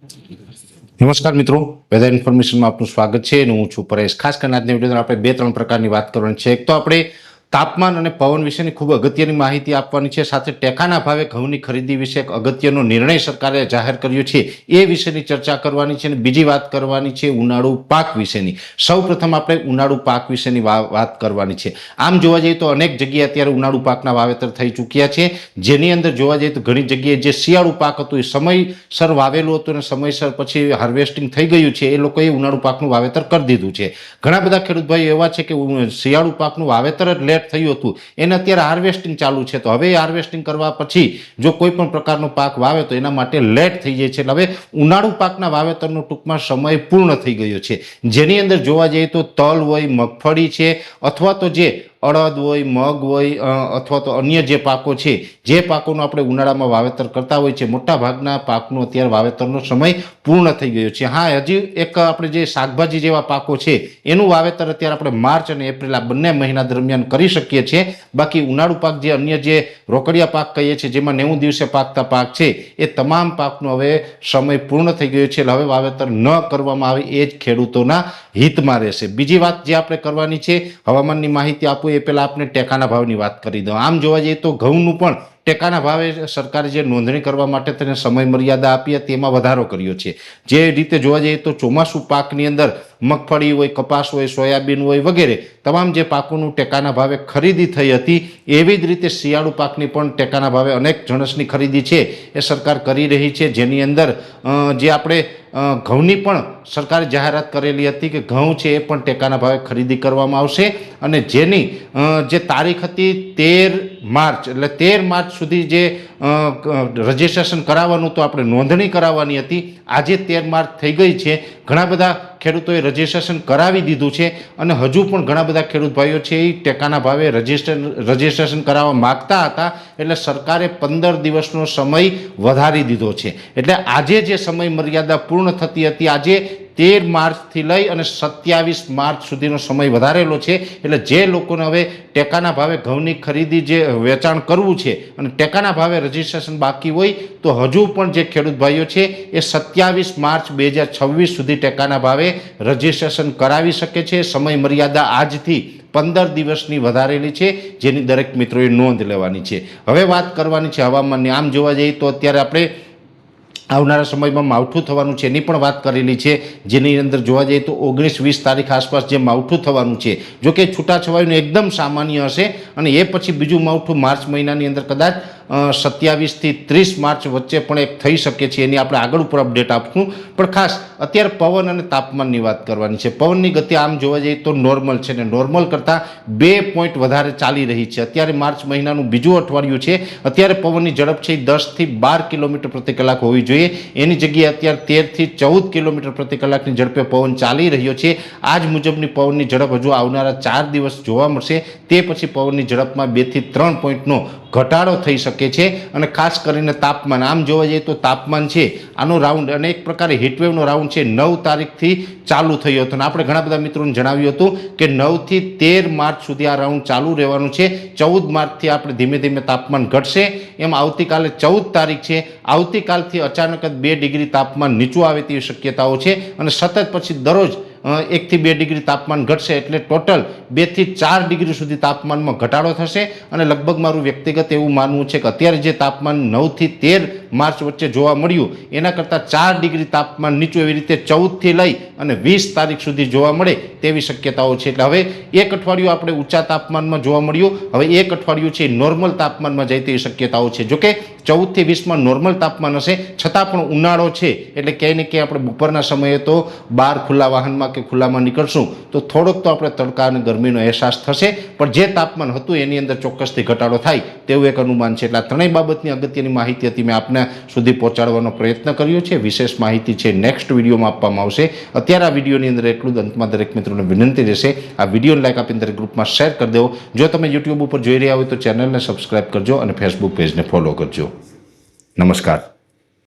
નમસ્કાર મિત્રો, વેધર ઇન્ફોર્મેશનમાં આપનું સ્વાગત છે અને હું છું પરેશ. ખાસ કરીને આજની વિડીયોમાં આપણે બે ત્રણ પ્રકારની વાત કરવાની છે. એક તો આપણે તાપમાન અને પવન વિશેની ખૂબ અગત્યની માહિતી આપવાની છે, સાથે ટેકાના ભાવે ઘઉંની ખરીદી વિશે એક અગત્યનો નિર્ણય સરકારે જાહેર કર્યો છે એ વિશેની ચર્ચા કરવાની છે. અને બીજી વાત કરવાની છે ઉનાળુ પાક વિશેની. સૌપ્રથમ આપણે ઉનાળુ પાક વિશેની વાત કરવાની છે. આમ જોવા જઈએ તો અનેક જગ્યાએ અત્યારે ઉનાળુ પાકના વાવેતર થઈ ચૂક્યા છે, જેની અંદર જોવા જઈએ તો ઘણી જગ્યાએ જે શિયાળુ પાક હતું એ સમયસર વાવેલું હતું અને સમયસર પછી હાર્વેસ્ટિંગ થઈ ગયું છે, એ લોકોએ ઉનાળુ પાકનું વાવેતર કરી દીધું છે. ઘણા બધા ખેડૂત ભાઈઓ એવા છે કે શિયાળુ પાકનું વાવેતર જ લેટ થયું હતું, એને અત્યારે હાર્વેસ્ટિંગ ચાલુ છે, તો હવે હાર્વેસ્ટિંગ કરવા પછી જો કોઈ પણ પ્રકારનો પાક વાવે તો એના માટે લેટ થઈ જાય છે. એટલે હવે ઉનાળુ પાકના વાવેતરનો ટૂંકમાં સમય પૂર્ણ થઈ ગયો છે, જેની અંદર જોવા જઈએ તો તલ હોય, મગફળી છે, અથવા તો જે અડદ હોય, મગ હોય, અથવા તો અન્ય જે પાકો છે, જે પાકોનું આપણે ઉનાળામાં વાવેતર કરતા હોય છે, મોટા ભાગના પાકનો અત્યારે વાવેતરનો સમય પૂર્ણ થઈ ગયો છે. હા, હજી એક આપણે જે શાકભાજી જેવા પાકો છે એનું વાવેતર અત્યારે આપણે માર્ચ અને એપ્રિલ આ બંને મહિના દરમિયાન કરી શકીએ છીએ. બાકી ઉનાળુ પાક જે અન્ય જે રોકડિયા પાક કહીએ છીએ, જેમાં 90 દિવસે પાકતા પાક છે, એ તમામ પાકનો હવે સમય પૂર્ણ થઈ ગયો છે. એટલે હવે વાવેતર ન કરવામાં આવે એ જ ખેડૂતોના હિતમાં રહેશે. બીજી વાત જે આપણે કરવાની છે, હવામાનની માહિતી આપું એ પહેલા આપણે ટેકાના ભાવની વાત કરી દઉં. આમ જોવા જઈએ તો ઘઉંનું પણ ટેકાના ભાવે સરકારે જે નોંધણી કરવા માટે તેને સમય મર્યાદા આપી હતી એમાં વધારો કર્યો છે. જે રીતે જોવા જઈએ તો ચોમાસુ પાકની અંદર મગફળી હોય, કપાસ હોય, સોયાબીન હોય વગેરે તમામ જે પાકોનું ટેકાના ભાવે ખરીદી થઈ હતી, એવી જ રીતે શિયાળુ પાકની પણ ટેકાના ભાવે અનેક જણસની ખરીદી છે એ સરકાર કરી રહી છે. જેની અંદર જે આપણે ઘઉંની પણ સરકારે જાહેરાત કરેલી હતી કે ઘઉં છે એ પણ ટેકાના ભાવે ખરીદી કરવામાં આવશે, અને જેની જે તારીખ હતી 13 માર્ચ, એટલે 13 માર્ચ સુધી જે રજિસ્ટ્રેશન કરાવવાનું તો આપણે નોંધણી કરાવવાની હતી, આજે 13 માર્ચ થઈ ગઈ છે. ઘણા બધા ખેડૂતોએ રજિસ્ટ્રેશન કરાવી દીધું છે અને હજુ પણ ઘણા બધા ખેડૂત ભાઈઓ છે એ ટેકાના ભાવે રજિસ્ટ્રેશન કરાવવા માગતા હતા, એટલે સરકારે 15 દિવસનો સમય વધારી દીધો છે. એટલે આજે જે સમય મર્યાદા પૂર્ણ થતી હતી, આજે 13 માર્ચથી લઈ અને 27 માર્ચ સુધીનો સમય વધારેલો છે. એટલે જે લોકોને હવે ટેકાના ભાવે ઘઉંની ખરીદી જે વેચાણ કરવું છે અને ટેકાના ભાવે રજિસ્ટ્રેશન બાકી હોય તો હજુ પણ જે ખેડૂત ભાઈઓ છે એ 27 માર્ચ 2026 સુધી ટેકાના ભાવે રજિસ્ટ્રેશન કરાવી શકે છે. સમય મર્યાદા આજથી 15 દિવસની વધારેલી છે, જેની દરેક મિત્રોએ નોંધ લેવાની છે. હવે વાત કરવાની છે હવામાનની. આમ જોવા જઈએ તો અત્યારે આપણે આવનારા સમયમાં માવઠું થવાનું છે એની પણ વાત કરેલી છે, જેની અંદર જોવા જઈએ તો 19-20 તારીખ આસપાસ જે માવઠું થવાનું છે, જો કે છૂટાછવાયું એકદમ સામાન્ય હશે, અને એ પછી બીજું માવઠું માર્ચ મહિનાની અંદર કદાચ 27 થી 30 માર્ચ વચ્ચે પણ એક થઈ શકે છે. એની આપણે આગળ ઉપર અપડેટ આપશું. પણ ખાસ અત્યારે પવન અને તાપમાનની વાત કરવાની છે. પવનની ગતિ આમ જોવા જઈએ તો નોર્મલ છે, ને નોર્મલ કરતાં 2 પોઈન્ટ વધારે ચાલી રહી છે. અત્યારે માર્ચ મહિનાનું બીજું અઠવાડિયું છે, અત્યારે પવનની ઝડપ છે 10 થી 12 કિલોમીટર પ્રતિ કલાક હોવી જોઈએ, એની જગ્યાએ અત્યારે 13 થી 14 કિલોમીટર પ્રતિ કલાકની ઝડપે પવન ચાલી રહ્યો છે. આ જ મુજબની પવનની ઝડપ હજુ આવનારા 4 દિવસ જોવા મળશે. તે પછી પવનની ઝડપમાં 2 થી 3 પોઈન્ટનો ઘટાડો થઈ શકે છે. અને ખાસ કરીને તાપમાન, આમ જોવા જઈએ તો તાપમાન છે આનો રાઉન્ડ અને એક પ્રકારે હીટવેવનો રાઉન્ડ છે 9 તારીખથી ચાલુ થયો હતો, અને આપણે ઘણા બધા મિત્રોને જણાવ્યું હતું કે 9 થી 13 માર્ચ સુધી આ રાઉન્ડ ચાલુ રહેવાનું છે. 14 માર્ચથી આપણે ધીમે ધીમે તાપમાન ઘટશે. એમ આવતીકાલે 14 તારીખ છે, આવતીકાલથી અચાનક જ 2 ડિગ્રી તાપમાન નીચું આવે તેવી શક્યતાઓ છે, અને સતત પછી દરરોજ 1 થી 2 ડિગ્રી તાપમાન ઘટશે. એટલે ટોટલ 2 થી 4 ડિગ્રી સુધી તાપમાનમાં ઘટાડો થશે. અને લગભગ મારું વ્યક્તિગત એવું માનવું છે કે અત્યારે જે તાપમાન 9 થી 13 માર્ચ વચ્ચે જોવા મળ્યું એના કરતાં 4 ડિગ્રી તાપમાન નીચું એવી રીતે 14 થી લઈ અને 20 તારીખ સુધી જોવા મળે તેવી શક્યતાઓ છે. એટલે હવે એક અઠવાડિયું આપણે ઊંચા તાપમાનમાં જોવા મળ્યું, હવે એક અઠવાડિયું છે નોર્મલ તાપમાનમાં જાય તેવી શક્યતાઓ છે. જોકે 14 થી 20માં નોર્મલ તાપમાન હશે, છતાં પણ ઉનાળો છે, એટલે ક્યાંય ને ક્યાંય આપણે બપોરના સમયે તો બહાર ખુલ્લા વાહનમાં કે ખુલ્લામાં નીકળશું તો થોડોક તો આપણે તડકા અને ગરમીનો અહેસાસ થશે, પણ જે તાપમાન હતું એની અંદર ચોક્કસથી ઘટાડો થાય તેવું એક અનુમાન છે. એટલે આ ત્રણેય બાબતની અગત્યની માહિતી હતી, મેં આપને સુધી પહોંચાડવાનો પ્રયત્ન કર્યો છે. વિશેષ માહિતી છે નેક્સ્ટ વિડીયોમાં આપવામાં આવશે. અત્યારે આ વિડીયોની અંદર એટલું જ. અંતમાં દરેક મિત્રોને વિનંતી રહેશે આ વિડીયોને લાઈક આપીને દરેક ગ્રુપમાં શેર કરી દેવો. જો તમે યુટ્યુબ ઉપર જોઈ રહ્યા હોય તો ચેનલને સબસ્ક્રાઈબ કરજો અને ફેસબુક પેજને ફોલો કરજો. નમસ્કાર.